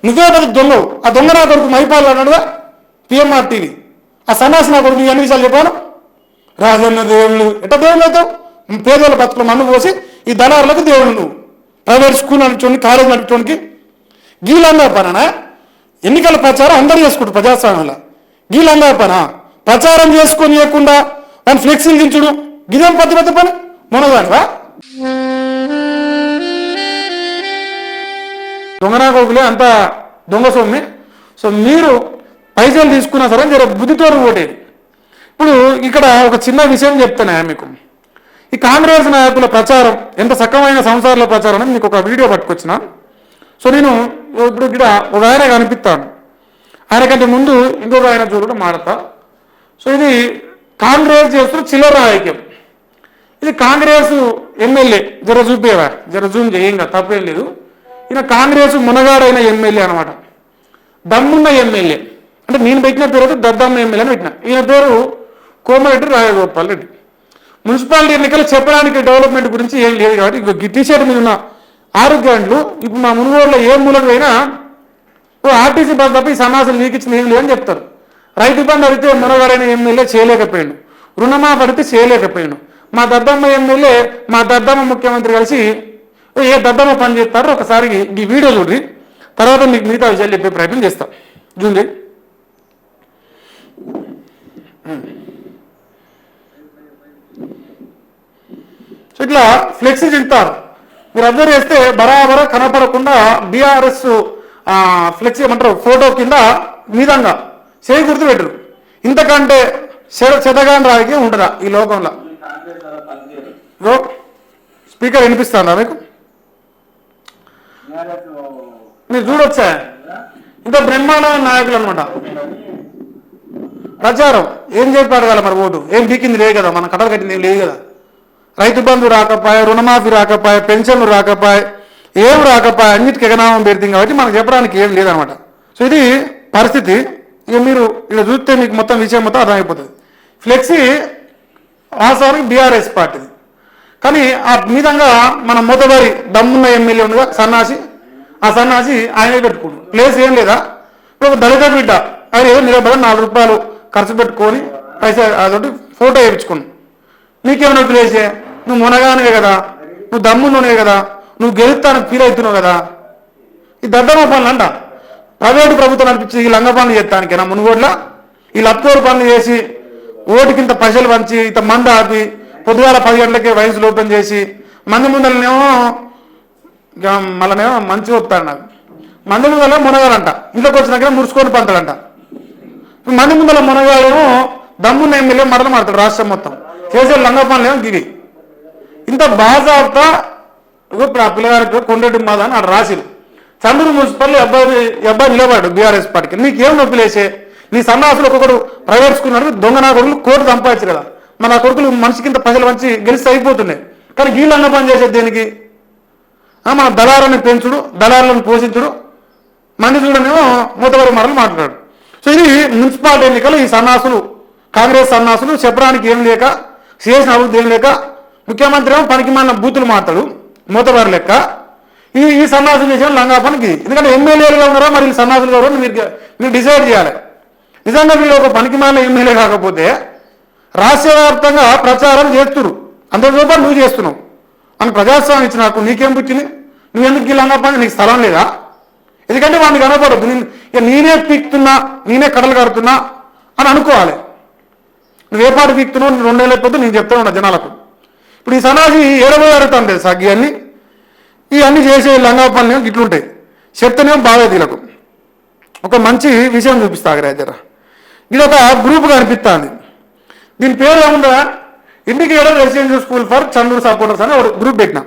నువ్వే పెద్ద దొంగవు. ఆ దొంగ నా కొడుకు మైపాలు అన్నాడుగా పిఎంఆర్ టీవీ. ఆ సన్నాసి నా కొడుకు ఎన్ని విషయాలు చెప్పాను. రాజన్న దేవుళ్ళు ఎట్లా దేవుళ్ళు అవుతావు? పేదోళ్ళ బతుకులు మన్ను పోసి ఈ దళారులకు దేవుళ్ళు నువ్వు. ప్రైవేట్ స్కూల్ నడిచోనికి కాలేజ్ నడిచోనికి గీలంగా పనా? ఎన్నికల ప్రచారం అందరూ చేసుకుంటారు ప్రజాస్వామ్యంలో. గీలంగా పనా? ప్రచారం చేసుకొని ఇవ్వకుండా దాన్ని ఫ్లెక్సీలు దించుడు గిదేం పెద్ద పని మొనదానివా? దొంగనా కొడుకులే అంత దొంగ సొమ్మి. సో మీరు పైసలు తీసుకున్నా సరే జర బుద్ధితోడు ఓటేది. ఇప్పుడు ఇక్కడ ఒక చిన్న విషయం చెప్తాను మీకు. ఈ కాంగ్రెస్ నాయకుల ప్రచారం ఎంత సక్రమైన సంసారాల ప్రచారం అని మీకు ఒక వీడియో పట్టుకొచ్చిన. సో నేను ఇప్పుడు ఇక్కడ ఒక ఆయన కనిపిస్తాను, ఆయన కంటే ముందు ఇంకొక ఆయన చూడడం మాడతా. సో ఇది కాంగ్రెస్ చేస్తున్న చిల్లర ఐక్యం. ఇది కాంగ్రెస్ ఎమ్మెల్యే, జర చూపేవా, జర జూమ్ చేయంగా తప్పేం లేదు. ఈయన కాంగ్రెస్ మునగాడైన ఎమ్మెల్యే అనమాట, దమ్మున్న ఎమ్మెల్యే. అంటే నేను పెట్టిన పేరు దద్దమ్మ ఎమ్మెల్యే అని పెట్టిన. ఈయన పేరు కోమరెడ్డి రాజగోపాల్ రెడ్డి. మున్సిపాలిటీ ఎన్నికలు చెప్పడానికి డెవలప్మెంట్ గురించి ఏం లేదు కాబట్టి టీషర్ట్ మీద ఉన్న ఆరోగ్యాలు ఇప్పుడు మా మునుగోడులో ఏ మూలకు పోయినా ఆర్టీసీ బస్ తప్ప ఈ సమాసాలు మీకు ఇచ్చిన ఏం లేదని చెప్తారు. రైతు బంధు అడిగితే మునగాడైన ఎమ్మెల్యే చేయలేకపోయాడు, రుణమాఫీ అడిగితే చేయలేకపోయాడు. మా దద్దమ్మ ఎమ్మెల్యే మా దద్దమ్మ ముఖ్యమంత్రి కలిసి ఏ దద్దమ్మ పని చేస్తారో ఒకసారి ఈ వీడియో చూడండి, తర్వాత మీకు మిగతా విషయాలు చెప్పే ప్రయత్నం చేస్తాం. చూడండి. సో ఇట్లా ఫ్లెక్సీ తింటారు. మీరు అబ్జర్వ్ చేస్తే బరాబర కనపడకుండా బీఆర్ఎస్ ఫ్లెక్సీ ఏమంటారు ఫోటో కింద మీదంగా చేయి గుర్తు పెట్టరు. ఇంతకంటే చెదగాని రాయికి ఉండదా ఈ లోకంలో? స్పీకర్ వినిపిస్తుందా మీకు? మీరు చూడొచ్చా? ఇంత బ్రహ్మాండమైన నాయకులు అనమాట. ప్రచారం ఏం చెప్పారు కదా, మరి ఓటు ఏం బీకింది లేదు కదా, మన కట్టలు కట్టింది ఏం లేదు కదా. రైతు బంధు రాకపోయా, రుణమాఫీ రాకపోయా, పెన్షన్లు రాకపోయా, ఏం రాకపోయా, అన్నిటికీ ఎగనామం పెడుతుంది కాబట్టి మనకు చెప్పడానికి ఏం లేదనమాట. సో ఇది పరిస్థితి. ఇక మీరు ఇలా చూస్తే మీకు మొత్తం విషయం మొత్తం అర్థమైపోతుంది. ఫ్లెక్సీ వాస్తవానికి బీఆర్ఎస్ పార్టీది, కానీ ఆ విధంగా మన మొదటి దమ్మున్న ఎమ్మెల్యే ఉండగా సన్నాసి, ఆ సన్నాసి ఆయనే పెట్టుకుంటు ప్లేస్ ఏం లేదా. ఇప్పుడు ఒక దళిత బిడ్డ ఆయన ఏదో నిలబడి 4 రూపాయలు ఖర్చు పెట్టుకొని పైసా అదొకటి ఫోటో వేయించుకున్నాను. నీకేమైనా ప్లేసే? నువ్వు మునగానే కదా, నువ్వు దమ్మున్నోనే కదా, నువ్వు గెలుస్తానికి ఫీల్ అవుతున్నావు కదా. ఈ దద్దమ్మ పనులు అంట ప్రైవేటు ప్రభుత్వం అనిపించి ఈ లంగ పనులు చేస్తానికేనా మునుగోడులో? ఈ లత్తోరు పనులు చేసి ఓటుకింత పైసలు పంచి ఇంత మంది ఆపి పొద్దుగాల 10 గంటలకే వయసులు ఓపెన్ చేసి మంది ముందరనేమో మళ్ళనేమో మంచి వస్తాడు. నాకు మంది ముందర మునగాలంట, ఇంట్లోకి వచ్చినాక ముడుచుకొని పంతాడంట. మంది ముందర మునగాలేమో దమ్మున్న ఎమ్మెల్యే మడలు మాడతాడు రాష్ట్రం మొత్తం. చేసే లంగ పనులు ఏమో గివి. ఇంత బాజాబ్తా ఇప్పుడు ఆ పిల్లగారికి కొండటి మాద అని ఆడ రాసిరు. చంద్రుడు మున్సిపల్ అబ్బాయి నిలబడాడు బీఆర్ఎస్ పార్టీకి. నీకేం నొప్పి లేసే? నీ సన్నాసులు ఒక్కొక్కడు ప్రైవేట్ స్కూల్ నడిపి దొంగ నా కొడుకులు కోర్టు సంపాదించరు కదా. మన కొడుకులు మనిషికింత పైసలు మంచి గెలిస్తే అయిపోతున్నాయి, కానీ వీళ్ళంగా పని చేసేది దేనికి? మన దళారులను పెంచుడు, దళారులను పోషించుడు, మంది చూడనేమో మూతవరి మరలు మాట్లాడు. సో ఇది మున్సిపాలిటీ ఎన్నికలు ఈ సన్నాసులు, కాంగ్రెస్ సన్నాసులు చెప్పడానికి ఏం లేక, చేసిన అభివృద్ధి ఏం లేక, ముఖ్యమంత్రి ఏమో పనికి మన బూతులు మాట్లాడు మూతవారి లెక్క. ఈ సన్నాసులు చేసిన లంగా పనికి. ఎందుకంటే ఎమ్మెల్యేలుగా ఉన్నారో మరి వీళ్ళు సన్నాసులు గారు మీరు డిసైడ్ చేయాలి. నిజంగా వీళ్ళు ఒక పనికి మాలిన ఎమ్మెల్యే కాకపోతే రాష్ట్ర వ్యాప్తంగా ప్రచారం చేస్తున్నారు, అంతసేపు నువ్వు చేస్తున్నావు అని ప్రజాస్వామ్యం ఇచ్చి నాకు నీకేం పుట్టింది? నువ్వెందుకు ఈ లంగా పని? నీకు స్థలం లేదా? ఎందుకంటే వాడిని కనపడదు. ఇక నేనే పీక్తున్నా, నేనే కడలు కడుతున్నా అని అనుకోవాలి. నువ్వు ఏ పాటు పీక్తున్నావు 2 ఏళ్ళ పొద్దు నేను చెప్తా ఉన్నా జనాలకు. ఇప్పుడు ఈ సన్నాసి ఏడబోయి అడుగుతాను తెలుసా ఇవన్నీ చేసే లంగా పనులు ఇట్లుంటాయి. చెప్తేనేమో బాగా వీళ్ళకు ఒక మంచి విషయం చూపిస్తా జర. ఇది ఒక గ్రూప్ కనిపిస్తుంది. దీని పేరు ఏముందా, ఇండికేటర్ రెసిడెన్షియల్ స్కూల్ ఫర్ చంద్రుడు సపోర్టర్స్ అని ఒక గ్రూప్ పెట్టినా.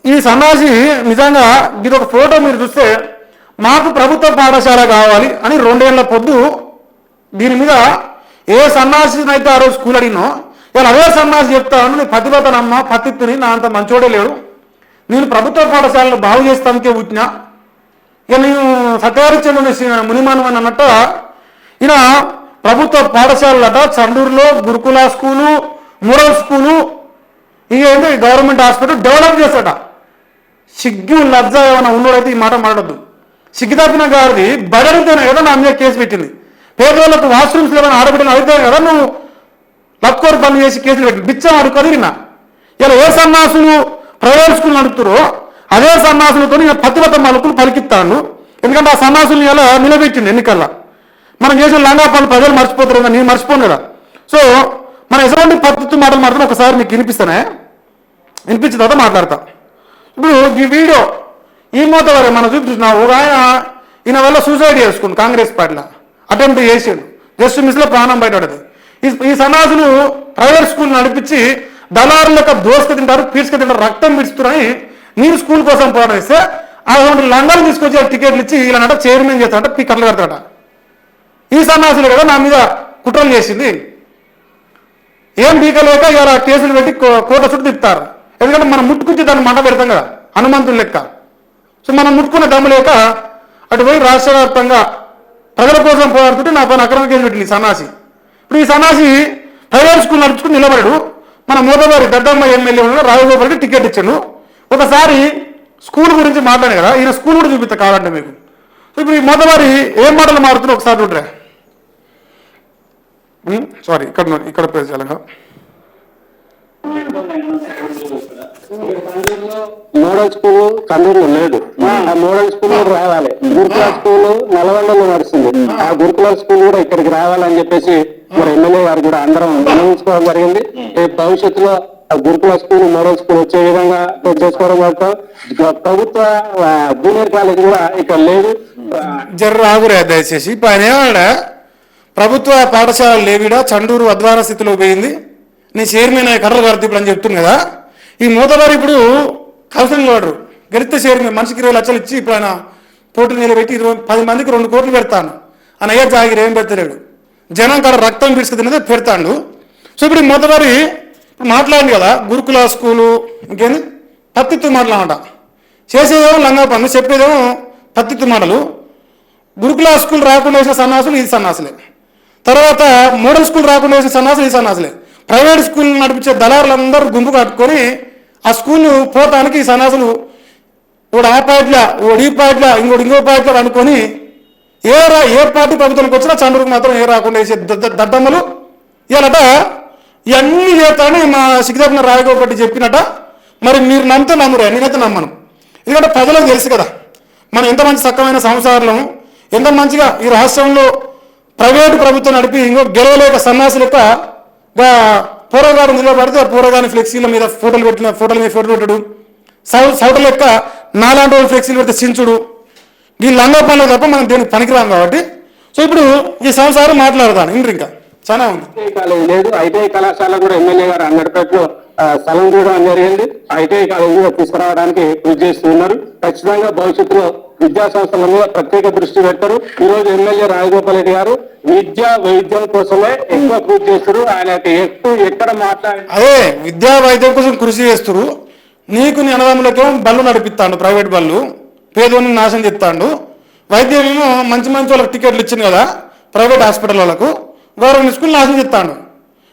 ఈ సన్నాసి నిజంగా ఇది ఒక ఫోటో మీరు చూస్తే మాకు ప్రభుత్వ పాఠశాల కావాలి అని 2 ఏళ్ల పొద్దు దీని మీద ఏ సన్నాసినైతే ఆ రోజు స్కూల్ అడిగినో ఇలా అదే సన్నాసి చెప్తాను, నేను పతిపతనమ్మ పత్తిని నా అంత మంచోడే లేడు, నేను ప్రభుత్వ పాఠశాలను బాగు చేస్తానికే పుట్టినా, ఇక నేను సత్యహరిచంద్రుని మునిమానం అని అన్నట్టు ఈయన ప్రభుత్వ పాఠశాలట చండూరులో గురుకుల స్కూలు, మోడల్ స్కూలు, ఇక ఏంటో గవర్నమెంట్ హాస్పిటల్ డెవలప్ చేస్తాడ. సిగ్గు లజ్జ ఏమైనా ఉన్నోడైతే ఈ మాట మాట్లాడద్దు. సిగ్గు తప్పిన గారిది బడలితేనే కదా నా మీద కేసు పెట్టింది. పేదవాళ్ళకు వాష్రూమ్స్ ఏమైనా ఆడబిడ్డలు అడిగితే కదా నువ్వు లక్కోరు పనులు చేసి కేసులు పెట్టింది. బిచ్చం అడుగుదిరినా ఇలా ఏ సన్నాసులు ప్రైవేట్ స్కూల్ నడుపుతారో అదే సన్నాసులతో పతివత మలుపులు పలికిస్తాను. ఎందుకంటే ఆ సన్నాసులు ఇలా నిలబెట్టింది ఎన్నికల్లో. మనం చేసిన లంగా పనులు ప్రజలు మర్చిపోతారు కదా, నేను మర్చిపోను కదా. సో మనం ఎటువంటి పద్ధతి మాటలు మాత్రం ఒకసారి మీకు వినిపిస్తానే, వినిపించిన తర్వాత మాట్లాడతా. ఇప్పుడు ఈ వీడియో ఈ మూత వరకు మనం చూపిస్తున్నా. ఒక ఆయన ఈయన వల్ల సూసైడ్ చేసుకుంది కాంగ్రెస్ పార్టీలో, అటెంప్ట్ చేసాడు, జస్ట్ మిస్లో ప్రాణం బయటపడదు. ఈ సన్నాసులు ప్రైవేట్ స్కూల్ నడిపించి దళారుల యొక్క దోసుకు తింటారు, పీడ్చుకు తింటారు, రక్తం పీడ్చుతున్నారని నేను స్కూల్ కోసం పోరాడిస్తే అటువంటి లంగాలు తీసుకొచ్చి టికెట్లు ఇచ్చి ఇలా చైర్మన్ చేస్తారంట, కట్టలు కడతారట. ఈ సన్నాసులు కదా నా మీద కుట్రలు చేసింది. ఏం బీకలేక ఇలా కేసులు పెట్టి కోట చుట్టూ తిప్పుతారు. ఎందుకంటే మనం ముట్టుకుంటే దాన్ని మంట పెడతాం కదా, హనుమంతులు లెక్క. సో మనం ముట్టుకున్న దమ్ము లేక అటు పోయి రాష్ట్ర వ్యాప్తంగా ప్రజల కోసం పోరాడుతుంటే నా పైన అక్రమ కేసు పెట్టింది ఈ సన్నాసి. ఇప్పుడు ఈ సన్నాసి ప్రైవేట్ స్కూల్ నడుచుకుని నిలబడాడు. మన మూతవారి దద్దమ్మ ఎమ్మెల్యే రాజగోపాల్కి టికెట్ ఇచ్చాడు. ఒకసారి స్కూల్ గురించి మాట్లాడాను కదా, ఈయన స్కూల్ కూడా చూపిస్తా కావాలంటే మీకు. ఇప్పుడు ఈ మూతవారి ఏం మాటలు మారుతున్నా ఒకసారి చూడరా. సారీ ఇక్కడ ప్రజలంగా మోడల్ స్కూల్ కందూరులో లేదు. ఆ మోడల్ స్కూల్ రావాలి. గురుకుల స్కూల్ నల్గొండలో నడుస్తుంది. ఆ గురుకుల స్కూల్ కూడా ఇక్కడికి రావాలని చెప్పేసి మరి ఎమ్మెల్యే గారు కూడా అందరం నిర్ణయించుకోవడం జరిగింది. భవిష్యత్తులో గురుకుల స్కూల్ మోడల్ స్కూల్ వచ్చే విధంగా చేసుకోవడం వల్ల ప్రభుత్వ జూనియర్ కాలేజ్ కూడా ఇక్కడ లేదు. జర్రాగురే దయచేసి పైన ప్రభుత్వ పాఠశాల లేవిడా చండూరు అధ్వాన స్థితిలో పోయింది. నేను చైర్మన్ కర్రలు కడతీపుడు అని చెప్తుంది కదా. ఈ మూతవారు ఇప్పుడు కౌన్సిలింగ్ వాడరు గెలిస్తే చైర్మన్ మనిషికి 20 లక్షలు ఇచ్చి ఇప్పుడు ఆయన పోటీలు నిలబెట్టి 10 మందికి 2 కోట్లు పెడతాను అని అయ్యా జాగిరి ఏం పెడతలేడు. జనం కాడ రక్తం పీడ్చుకునేది పెడతాడు. సో ఇప్పుడు ఈ మూతవారి మాట్లాడింది కదా గురుకుల స్కూలు ఇంకేంది పత్తిత్తు మాటలన్నమాట. చేసేదేమో లంగా పనులు, చెప్పేదేమో పత్తిత్తు మాటలు. గురుకుల స్కూల్ రాకుండా వేసిన సన్నాసులు ఇది సన్నాసులే. తర్వాత మోడల్ స్కూల్ రాకుండా వేసిన సన్నాసులు ఈ సన్నాసులే. ప్రైవేట్ స్కూల్ నడిపించే దళారులందరూ గుంపు కట్టుకొని ఆ స్కూల్ పోతానికి ఈ సన్నాసులు ఒకడు ఆ పార్టీలా ఒకటి ఈ పార్టీలా ఇంకో పార్టీలో అనుకొని ఏ పార్టీ ప్రభుత్వానికి వచ్చినా చంద్రుడికి మాత్రం ఏ రాకుండా వేసే దద్దమ్మలు ఇవాళట ఇవన్నీ చేస్తానని మా సిగ్గుదప్పిన రాయగోపట్టి చెప్పినట్ట. మరి మీరు నమ్మితే నమ్మరు, నేనైతే నమ్మను. ఎందుకంటే ప్రజలకు తెలుసు కదా మనం ఎంత మంచి చక్కమైన సంసారం, ఎంత మంచిగా ఈ రాష్ట్రంలో ప్రైవేటు ప్రభుత్వం నడిపి ఇంకో గెలవలేక సన్నాసి లెక్క పూరగాడు నిలబడితే ఆ పూరగాని ఫ్లెక్సీల మీద ఫోటోలు పెట్టిన ఫోటోల మీద ఫోటో పెట్టడు, సౌట లెక్క నాలాంటి వాళ్ళు ఫ్లెక్సీలు పెడితే చించుడు, ఈ లంగా పనులు తప్ప మనం దేనికి పనికిరాం కాబట్టి. సో ఇప్పుడు ఈ సంసారం మాట్లాడతాను ఇంటి ఇంకా చాలా ఉంది. కాలేజ్ లేదు. ఐటీఐ కళాశాల కూడా ఎమ్మెల్యే గారు అన్నట్టు స్థలం చూడడం జరిగింది. ఐటీఐ కాలేజ్ కూడా తీసుకురావడానికి కృషి చేస్తున్నారు. ఖచ్చితంగా భవిష్యత్తులో విద్యా సంస్థల మీద ప్రత్యేక దృష్టి పెడతారు. ఈ రోజు ఎమ్మెల్యే రాజగోపాల్ రెడ్డి గారు విద్యా వైద్యం కోసమే ఎక్కువ కృషి చేస్తారు. ఆయన ఎక్కడ అదే విద్యా వైద్యం కోసం కృషి చేస్తారు. నీకు నీ అన్నదమ్ములకేమో బళ్ళు నడిపిస్తాడు, ప్రైవేట్ బళ్ళు, పేదోని నాశనం చెప్తాడు. వైద్యమేమో మంచి వాళ్ళకి టికెట్లు ఇచ్చింది కదా ప్రైవేట్ హాస్పిటల్ వాళ్ళకు, గవర్నమెంట్ స్కూల్ నాశనం చెప్తాడు.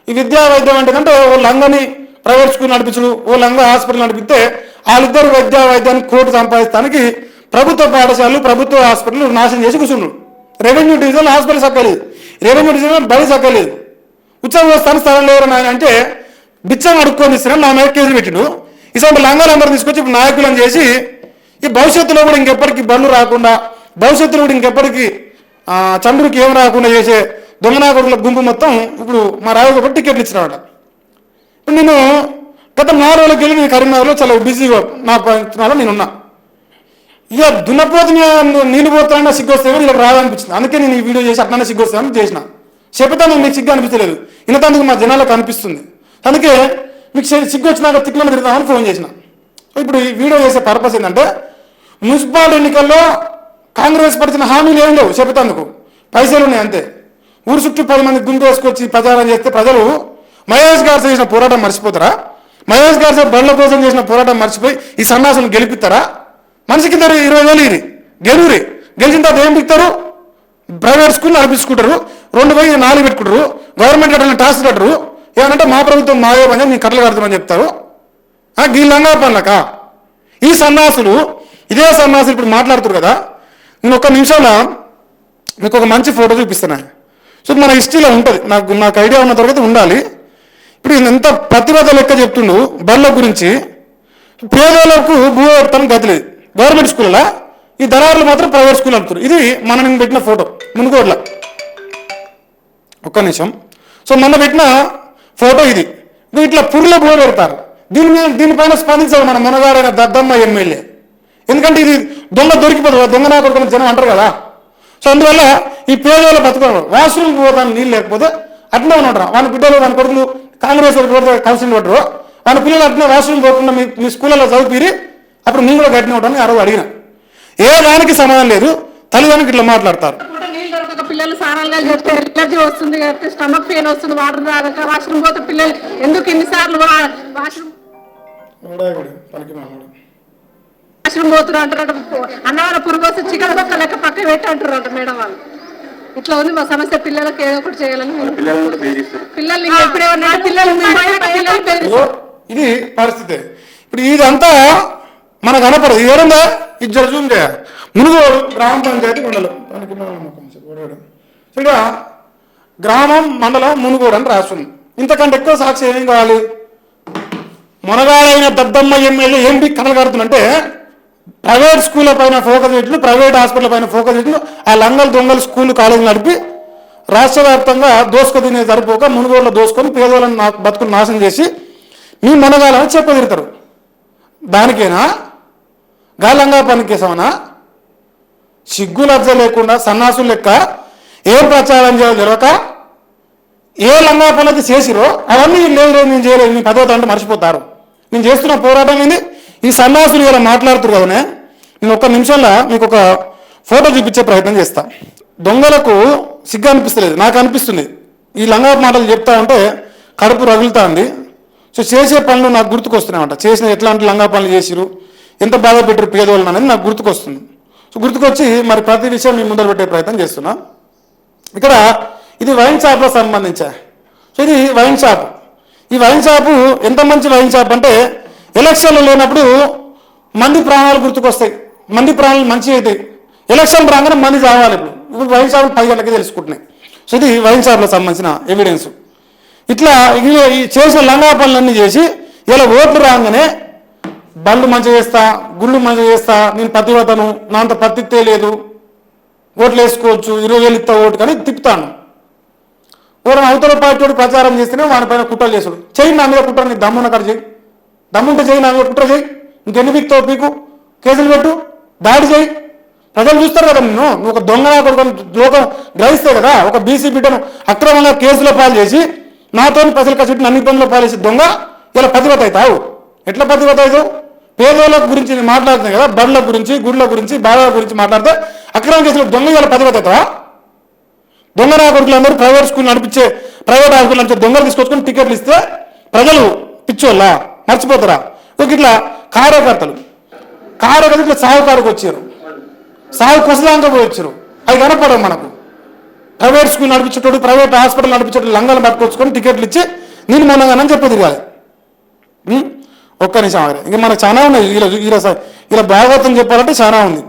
ఈ విద్యా వైద్యం అంటే కంటే ఓ లంగని ప్రైవేట్ స్కూల్ నడిపించడు, ఓ లంగ హాస్పిటల్ నడిపిస్తే వాళ్ళిద్దరు వైద్యాన్ని కోర్టు సంపాదిస్తానికి ప్రభుత్వ పాఠశాలలు ప్రభుత్వ హాస్పిటల్ నాశనం చేసి కూర్చున్నాడు. రెవెన్యూ డివిజన్ హాస్పిటల్ సక్కలేదు, రెవెన్యూ డివిజన్ బడి సక్కలేదు. ఉత్సవ స్థలం లేరు నాయన అంటే బిచ్చం అడుక్కొని ఇస్తున్నాడు, నా మీద కేసులు పెట్టిండు. ఇటువంటి లంగాలందరూ తీసుకొచ్చి ఇప్పుడు నాయకులను చేసి ఈ భవిష్యత్తులో కూడా ఇంకెప్పటికీ బండ్లు రాకుండా, భవిష్యత్తులో కూడా ఇంకెప్పటికీ చంద్రుడికి ఏం రాకుండా చేసే దొంగనాయకుల గుంపు మొత్తం ఇప్పుడు మా రాజు టికెట్లు ఇచ్చినాడు. ఇప్పుడు నేను గత 4 రోజులకి వెళ్ళి నేను కరీంనగర్లో చాలా బిజీగా నా ప్రయత్నాల్లో నేనున్నా. ఇక దున్నపోతు నీళ్ళు పోతానన్నా సిగ్గు వస్తాయో ఇలా రాదనిపించింది. అందుకే నేను ఈ వీడియో చేసి అట్లనే సిగ్గు వస్తాయని చేసిన. చెప్తాను మీకు సిగ్గు అనిపించలేదు, ఇంతందుకు మా జనాలకు అనిపిస్తుంది. అందుకే మీకు సిగ్గు వచ్చినాక తిక్కులను తిరుగుతామని ఫోన్ చేసిన. ఇప్పుడు ఈ వీడియో చేసే పర్పస్ ఏంటంటే మున్సిపాలిటీ ఎన్నికల్లో కాంగ్రెస్ పడిచిన హామీలు ఏం లేవు, చెబుతాందుకు పైసలు ఉన్నాయి అంతే. ఊరు చుట్టూ 10 మంది గుంపు వేసుకొచ్చి ప్రచారం చేస్తే ప్రజలు మహేష్ గారు చేసిన పోరాటం మర్చిపోతారా? మహేష్ గారు బండ్ల కోసం చేసిన పోరాటం మర్చిపోయి ఈ సన్నాసులను గెలిపిస్తారా? మనిషికి 20,000 ఇది గెలువురి, గెలిచిన తర్వాత ఏం పిక్తారు? ప్రైవేట్ స్కూల్ నడిపించుకుంటారు, 2,400 పెట్టుకుంటారు, గవర్నమెంట్ కట్టాలని టాక్స్ కట్టరు. ఏమంటే మా ప్రభుత్వం మాయో పని నేను కట్టలు కడతామని చెప్తారు. గీళ్ళంగా పనులక ఈ సన్నాసులు ఇదే సన్నాసులు ఇప్పుడు మాట్లాడుతారు కదా. నేను ఒక్క నిమిషంలో మీకు ఒక మంచి ఫోటో చూపిస్తున్నా. సో మన హిస్టరీలో ఉంటుంది, నాకు ఐడియా ఉన్న తర్వాత ఉండాలి. ఇప్పుడు ఎంత ప్రతిభత లెక్క చెప్తుండు బళ్ళ గురించి. పేదలకు భూ పెడతాను గతి లేదు గవర్నమెంట్ స్కూల్లో, ఈ దళారులు మాత్రం ప్రైవేట్ స్కూల్ అంటారు. ఇది మనం పెట్టిన ఫోటో మునుగోడ్ల. ఒక్క నిమిషం. సో మొన్న పెట్టిన ఫోటో ఇది. ఇట్లా పుర్ల భూ పెడతారు. దీనిపైన స్పందించాలి మన మునగాడైన దద్దమ్మ ఎమ్మెల్యే. ఎందుకంటే ఇది దొంగ దొరికిపోతుంది, దొంగ నా కొడుకుని జనం అంటారు కదా. సో అందువల్ల ఈ పేదవాళ్ళు బతుకున్నారు. వాష్రూమ్కి పోతాను నీళ్ళు లేకపోతే అట్లా ఉంటారు. వాళ్ళ బిడ్డలు వాళ్ళ కొడుకులు కాంగ్రెస్ కలిసి పట్టరు. వాళ్ళ పిల్లలు అట్లా వాష్రూమ్ పోకుండా మీ స్కూళ్ళలో చదివిపిరి. అప్పుడు నేను కూడా గట్టిన ఉంటాను ఆ రోజు అడిగిన. ఏ దానికి సమాధానం లేదు. తల్లిదండ్రులకు ఇట్లా మాట్లాడతారు. పిల్లలు స్నానాలు చేస్తే ఎలర్జీ వస్తుంది, స్టమక్ పెయిన్ వస్తుంది, వాటర్ తాగక వాష్రూమ్ పోతే పిల్లలు ఎందుకు ఎన్నిసార్లు వాష్రూమ్ పోతున్నారు అంటారు. అన్నవాళ్ళ పురుగు వస్తే చికెన్ పక్క లెక్క పక్క పెట్టి అంటారు మేడం వాళ్ళు. ఇట్లా ఉంది మా సమస్య. పిల్లలకి ఏదో ఒకటి చేయాలని పిల్లల్ని ఇది పరిస్థితి. ఇప్పుడు ఇదంతా మనకు కనపడదు. ఇది ఎవరుందా ఇది జూమ్ చేయ మునుగోడు గ్రామ పంచాయతీ మండలం ఇక్కడ గ్రామం మండలం మునుగోడు అని రాస్తుంది. ఇంతకంటే ఎక్కువ సాక్షి ఏం కావాలి? మునగాడైన దద్దమ్మ ఎమ్మెల్యే ఏం కథలు కడుతుందంటే ప్రైవేట్ స్కూళ్ళ పైన ఫోకస్ పెట్టిన, ప్రైవేట్ హాస్పిటల్ పైన ఫోకస్ పెట్టిన, ఆ లంగల్ దొంగలు స్కూల్ కాలేజీలు నడిపి రాష్ట్ర వ్యాప్తంగా దోసుకు తినే సరిపోక మునుగోడులో దోసుకొని పేదవాళ్ళని బతుకుని నాశనం చేసి మీ మునగాలని చెప్పదిరుతారు. దానికైనా గాలంగా పనికేసామన్నా సిగ్గు లజ్జ లేకుండా సన్నాసులు లెక్క ఏం ప్రచారం చేయాలో తెలియక ఏ లంగా పనులకి చేసిరో అవన్నీ లేదు నేను చేయలేదు, మీ పదవత అంటే మర్చిపోతారు. నేను చేస్తున్న పోరాటం ఏంది? ఈ సన్నాసులు ఇలా మాట్లాడుతున్నారు కదనే. నేను ఒక్క నిమిషంలో మీకు ఒక ఫోటో చూపించే ప్రయత్నం చేస్తా. దొంగలకు సిగ్గు అనిపిస్తలేదు, నాకు అనిపిస్తుంది. ఈ లంగా మాటలు చెప్తా ఉంటే కడుపు రగులుతా ఉంది. సో చేసే పనులు నాకు గుర్తుకొస్తున్నాయంట. చేసిన ఎట్లాంటి లంగా పనులు చేసిరు, ఎంత బాధ పెట్టారు పేదవాళ్ళని అనేది నాకు గుర్తుకొస్తుంది. సో గుర్తుకొచ్చి మరి ప్రతి విషయం మీ ముందర పెట్టే ప్రయత్నం చేస్తున్నా. ఇక్కడ ఇది వైన్ షాప్లో సంబంధించా. సో ఇది వైన్ షాప్. ఈ వైన్ షాపు ఎంత మంచి వైన్ షాప్ అంటే ఎలక్షన్లు లేనప్పుడు మంది ప్రాణాలు గుర్తుకొస్తాయి, మంది ప్రాణాలు మంచిగా అవుతాయి. ఎలక్షన్ రాగానే మంది చావాలి. ఇప్పుడు వైన్ షాపులు 10 గంటలకి తెలుసుకుంటున్నాయి. సో ఇది వైన్ షాప్లో సంబంధించిన ఎవిడెన్స్. ఇట్లా ఈ చేసిన లంగా పనులన్నీ చేసి ఇలా ఓట్లు రాగానే బళ్ళు మంచిగా చేస్తా, గుళ్ళు మంచిగా చేస్తా, నేను పతివతను, నా అంత పత్తితే లేదు, ఓట్లు వేసుకోవచ్చు, 20,000 ఇస్తా ఓటు కానీ తిప్పుతాను. ఓడని అవతల పార్టీ ప్రచారం చేస్తేనే వాని పైన కుట్రలు చేసుడు. చెయ్యి నా మీద కుట్ర, నీ దమ్మున్న కాడ చెయ్యి, దమ్ముంటే చెయ్యి, నా మీద కుట్ర చెయ్యి, ఇంకెన్ని పీకుతావు పీకు, కేసులు పెట్టు, దాడి చేయి. ప్రజలు చూస్తారు కదా నువ్వు ఒక దొంగ లోకం గ్రహిస్తే కదా. ఒక బీసీ బిడ్డను అక్రమంగా కేసులో పాలు చేసి నాతో ప్రజలు కట్టి అన్ని ఇబ్బందులు పాలు చేసి దొంగ ఇలా పతివత అవుతావు. ఎట్లా పతివత అవుతావు? పేదోళ్ళ గురించి నేను మాట్లాడుతున్నాను కదా, బళ్ళ గురించి, గుళ్ళ గురించి, బాధల గురించి మాట్లాడితే అక్రమ కేసులు దొంగ ఇలా పతివత అవుతావా? దొంగ నా కొడుకులందరూ ప్రైవేట్ స్కూల్ నడిపించే, ప్రైవేట్ హాస్పిటల్ నుంచి దొంగలు తీసుకొచ్చుకొని టికెట్లు ఇస్తే ప్రజలు పిచ్చోళ్ళ మర్చిపోతారా? ఇట్లా కార్యకర్తలు ఇట్లా సాగుకారుకు వచ్చారు, సాగు కుసలాంగా పోయి వచ్చారు. అవి కనపడవు మనకు. ప్రైవేట్ స్కూల్ నడిపించేటోడు, ప్రైవేట్ హాస్పిటల్ నడిపించేటోడు లంగాలు పట్టుకొచ్చుకొని టికెట్లు ఇచ్చి నేను మొన్నగానని చెప్పేది కాదు. ఒక్క నిమిషం ఆగరే. ఇంకా మనకు చాలా ఉన్నాయి. ఇలా భాగవతం చెప్పాలంటే చాలా ఉంది.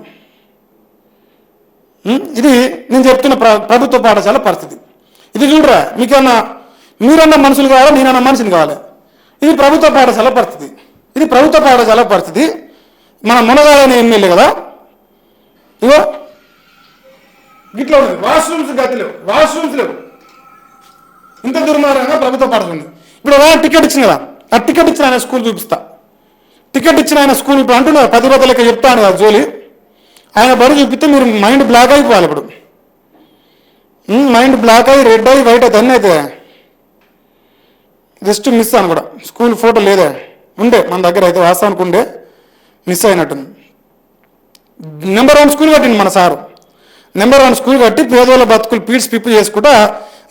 ఇది నేను చెప్తున్న ప్రభుత్వ పాఠశాల పరిస్థితి. ఇది చూడరా, మీరన్నా మనుషులు కావాలా, నేనన్నా మనిషిని కావాలి. ఇది ప్రభుత్వ పాఠశాల పరిస్థితి. ఇది ప్రభుత్వ పాఠశాల పరిస్థితి. మన మునగాడైన ఎమ్మెల్యే కదా, ఇగో గిట్లా ఉంది. వాష్రూమ్స్ గతి లేవు, వాష్రూమ్స్ లేవు. ఇంత దుర్మార్గంగా ప్రభుత్వ పాఠశాల ఉంది. ఇప్పుడు ఏదైనా టికెట్ ఇచ్చింది కదా, ఆ టికెట్ ఇచ్చిన ఆయన స్కూల్ చూపిస్తా. టికెట్ ఇచ్చిన ఆయన స్కూల్ ఇప్పుడు అంటున్నారు 10 రూపాయల లెక్క చెప్తాను కదా జోలి. ఆయన బడి చూపిస్తే మీరు మైండ్ బ్లాక్ అయిపోవాలి. ఇప్పుడు మైండ్ బ్లాక్ అయ్యి రెడ్ అయ్యి వైట్ అయితే అన్నీ అయితే జస్ట్ మిస్ అని కూడా. స్కూల్ ఫోటో లేదా ఉండే మన దగ్గర, అయితే వాస్తవానికి ఉండే, మిస్ అయినట్టుంది. నెంబర్ 1 స్కూల్ కట్టింది మన సారు. నెంబర్ 1 స్కూల్ కట్టి పేదోళ్ళ బతుకులు పీడ్స్ పిప్పు చేసుకుంటా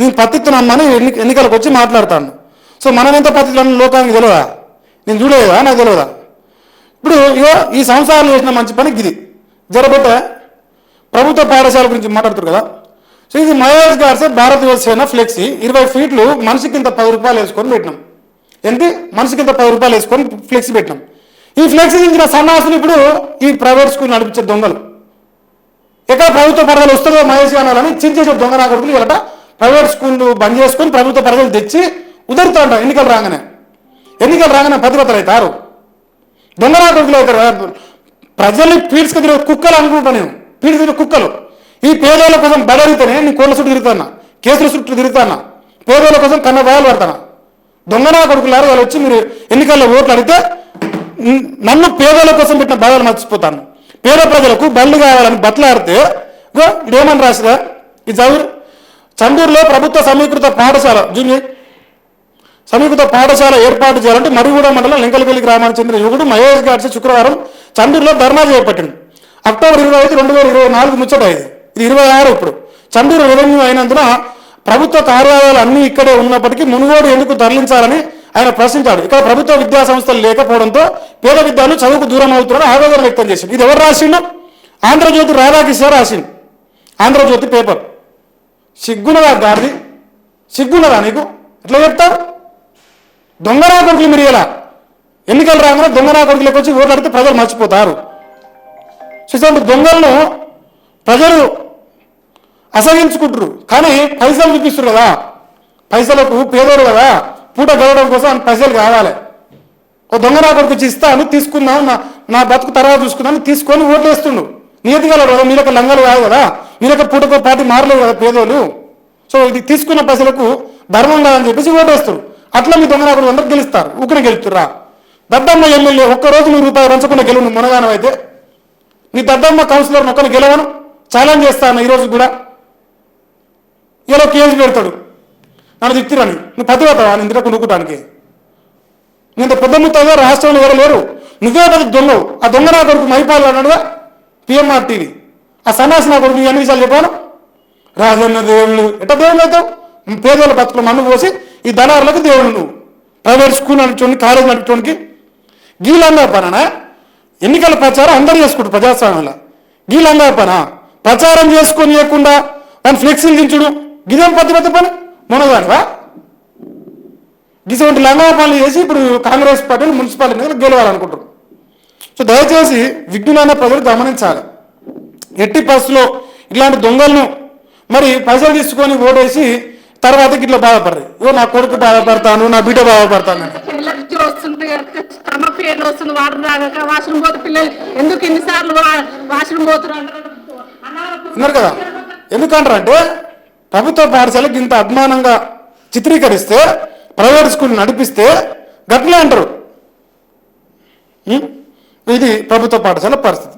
నేను పత్తిత్తున్నామని ఎన్నికలకు వచ్చి మాట్లాడతాను. సో మనం ఎంత పత్తిత్తులను లోకానికి తెలియదా? నేను చూడలేదా? నాకు తెలియదా? ఇప్పుడు ఇగో ఈ సంవత్సరాలు చేసిన మంచి పని గిది జరబట్టే ప్రభుత్వ పాఠశాల గురించి మాట్లాడుతారు కదా. సో ఇది మహేష్ గారు సార్ భారత యువసేన ఫ్లెక్సీ 20 ఫీట్లు మనిషికి ఇంత 10 రూపాయలు వేసుకొని పెట్టినాం. ఏంటి? మనిషికి ఇంత 10 రూపాయలు వేసుకొని ఫ్లెక్సీ పెట్టినాం. ఈ ఫ్లెక్సీ దించిన సన్నాసులు ఇప్పుడు ఈ ప్రైవేట్ స్కూల్ నడిపించే దొంగలు. ఎక్కడ ప్రభుత్వ పరదలు వస్తుందో మహేష్ అనాలని చించేసే దొంగ నా కొడుకులు ఇవాళ ప్రైవేట్ స్కూళ్ళు బంద్ చేసుకొని ప్రభుత్వ పరదలు తెచ్చి ఉదరుతూ ఉంటారు. ఎన్నికలు రాగానే ప్రతిపత్తలు అవుతారు, దొంగ నా కొడుకులు అవుతారు. ప్రజల్ని పీడ్చుకు తిరిగే కుక్కలు అనుకుంటాను నేను, పీడ్చుకు తిరిగే కుక్కలు. ఈ పేదోళ్ళ కోసం బడరితేనే నీ కోళ్ళ చుట్టూ తిరుగుతానా, కేసుల చుట్టూ తిరుగుతానా, పేదోళ్ళ కోసం కన్న బాధలు పడతానా. దొంగ నా కొడుకులారు వాళ్ళు వచ్చి మీరు ఎన్నికల్లో ఓట్లు అడిగితే నన్ను పేదోళ్ళ కోసం పెట్టిన బాధలు మర్చిపోతాను. పేద ప్రజలకు బళ్ళు కావాలని బట్టలాడితే ఇదేమని రాసిరా ఈ చదువు. చందూరులో ప్రభుత్వ సమీకృత పాఠశాల ఏర్పాటు చేయాలంటే మరుగుడ మండలం లింకలపల్లి గ్రామానికి చెందిన యువకుడు మహేష్ గాడ్సి శుక్రవారం చందూరులో ధర్నా చేపట్టింది. అక్టోబర్ 25, 2024 ముచ్చట ఇది 26 ఇప్పుడు. చందూరు రెవెన్యూ అయినందున ప్రభుత్వ కార్యాలయాలు అన్నీ ఇక్కడే ఉన్నప్పటికీ మునుగోడు ఎందుకు తరలించాలని ఆయన ప్రశ్నించాడు. ఇక్కడ ప్రభుత్వ విద్యా సంస్థలు లేకపోవడంతో పేద విద్యార్థులు చదువుకు దూరం అవుతున్నారని ఆవేదన వ్యక్తం చేసింది. ఇది ఎవరు రాసిండు? ఆంధ్రజ్యోతి రాధాకిషోర్ రాసిండు. ఆంధ్రజ్యోతి పేపర్. సిగ్గునదా గారిది? సిగ్గున్నదా నీకు? ఎట్లా చెప్తారు? దొంగనా కొడుకులు మీరు ఇలా ఎన్నికలు రాగానే దొంగనా కొడుకులకు వచ్చి ఓట్లు అడిగితే ప్రజలు మర్చిపోతారు. చూసాము దొంగలను ప్రజలు అసహించుకుంటారు, కానీ పైసలు చూపిస్తారు కదా, పైసలకు పేదోడు కదా, పూట గడవడం కోసం పైసలు కావాలి. ఓ దొంగ నా కొడుకు ఇస్తాను తీసుకున్నాను, నా బతుకు తర్వాత చూసుకున్నాను తీసుకొని ఓట్లు వేస్తుండు. నియతిగలడు కదా, మీరొక లంగలు కాదు కదా, మీరొక పూటకో పార్టీ మారలేదు కదా పేదోళ్ళు. సో ఇది తీసుకున్న పైసలకు ధర్మం కాదని చెప్పేసి ఓటేస్తారు. అట్లా మీ దొంగ నా కొడుకు అందరూ గెలుస్తారు, ఊకనే గెలుస్తురా. దద్దమ్మ ఎమ్మెల్యే ఒక్కరోజు ₹100 రంచకుండా గెలువు మునగానం అయితే నీ దద్దమ్మ కౌన్సిలర్ ఒక్కరిని గెలవను ఛాలెంజ్ చేస్తాను ఈరోజు కూడా. ఇలా కేసు పెడతాడు నన్ను తిట్టిరని, నువ్వు పతివతావా నేను ఇంటికి కొనుక్కోటానికి? నేను పొద్దుముతాగా రాష్ట్రంలో ఎవరు లేరు, నువ్వే పెద్ద దొంగవు. ఆ దొంగ నా కొడుకు మైపాలు అన్నాడుగా పిఎంఆర్ టీవీ, ఆ సన్నాసి నా కొడుకు అన్ని విషయాలు చెప్పాను. రాజన్న దేవుళ్ళు ఎట్లా దేవుళ్ళు అవుతావు? పేదోళ్ళ బతుకులు మన్ను పోసి ఈ దళారులకు దేవుళ్ళు నువ్వు. ప్రైవేట్ స్కూల్ నడిచోడికి కాలేజ్ నడిచోడికి గీలంగా పనా? ఎన్నికల ప్రచారం అందరూ చేసుకుంటారు ప్రజాస్వామ్యంలో. గీలంగా పనా? ప్రచారం చేసుకొని ఇవ్వకుండా దాన్ని ఫ్లెక్సీలు దించుడు గిదేం పెద్ద పని మునగానివా? గిసంటి లంగా పనులు చేసి ఇప్పుడు కాంగ్రెస్ పార్టీలు మున్సిపాలిటీ మీద గెలవాలనుకుంటారు. సో దయచేసి విజ్ఞాన ప్రజలు గమనించాలి. ఎట్టి పరిస్థితుల్లో ఇట్లాంటి దొంగలను మరి పైసలు తీసుకొని ఓటేసి తర్వాత ఇట్లా బాధపడరు. నా కొడుకు బాధపడతాను, నా బిడ్డ బాధపడతాను. వాష్రూమ్ పోతే పిల్లలు ఎందుకు ఇన్నిసార్లు వాష్రూమ్ పోతున్నారు అన్నారు కదా. ఎందుకంటారు అంటే ప్రభుత్వ పాఠశాలకు ఇంత అభిమానంగా చిత్రీకరిస్తే ప్రైవేట్ స్కూల్ నడిపిస్తే గట్లే అంటారు. ఇది ప్రభుత్వ పాఠశాల పరిస్థితి.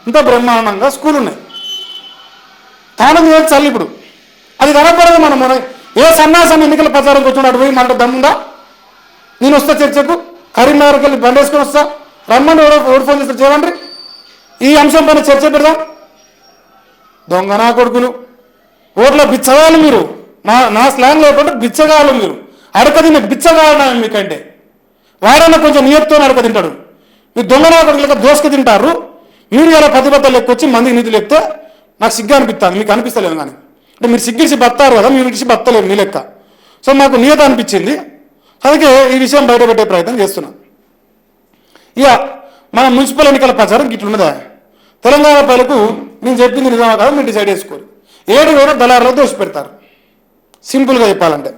ఇంత బ్రహ్మాండంగా స్కూల్ ఉన్నాయి, తానం చేయాలి చల్లి. ఇప్పుడు అది కనపడదు. మనం ఏ సన్నాసాన్ని ఎన్నికల ప్రచారంకి వచ్చినాడు పోయి మన దమ్ముందా? నేను వస్తా చర్చకు, కరీంనగర్కి వెళ్ళి బండి వేసుకొని వస్తా, రమ్మని ఓడి ఫోన్ చేస్తారు చేయండి, ఈ అంశం పైన చర్చ పెడదాం. దొంగనా కొడుకులు ఓట్ల బిచ్చగాలు మీరు, నా స్లాంగ్ లేకుండా బిచ్చగాలు మీరు. అడక తిన్న బిచ్చగాలు మీకంటే వాడన్నా కొంచెం నియత్తో అడక తింటాడు. మీరు దొంగనా కొడుకులక దోసుకు తింటారు. మీరు ఇలా ప్రతిబద్ధలు లెక్క వచ్చి మందికి నీతులు ఎక్కితే నాకు సిగ్గు అనిపిస్తాను, మీకు అనిపిస్తలేదు. కానీ అంటే మీరు సిగ్గిసి బతారు కదా, మీరు ఇచ్చి బతలేదు మీ లెక్క. సో మాకు నియత అనిపించింది, అందుకే ఈ విషయం బయటపెట్టే ప్రయత్నం చేస్తున్నాం. ఇక మన మున్సిపల్ ఎన్నికల ప్రచారం ఇట్లున్నదా? తెలంగాణ ప్రజలకు నేను చెప్పింది నిజమా కాదు మీరు డిసైడ్ చేసుకోరు. 7,000 దళారులు దోషి పెడతారు, సింపుల్గా చెప్పాలంటే.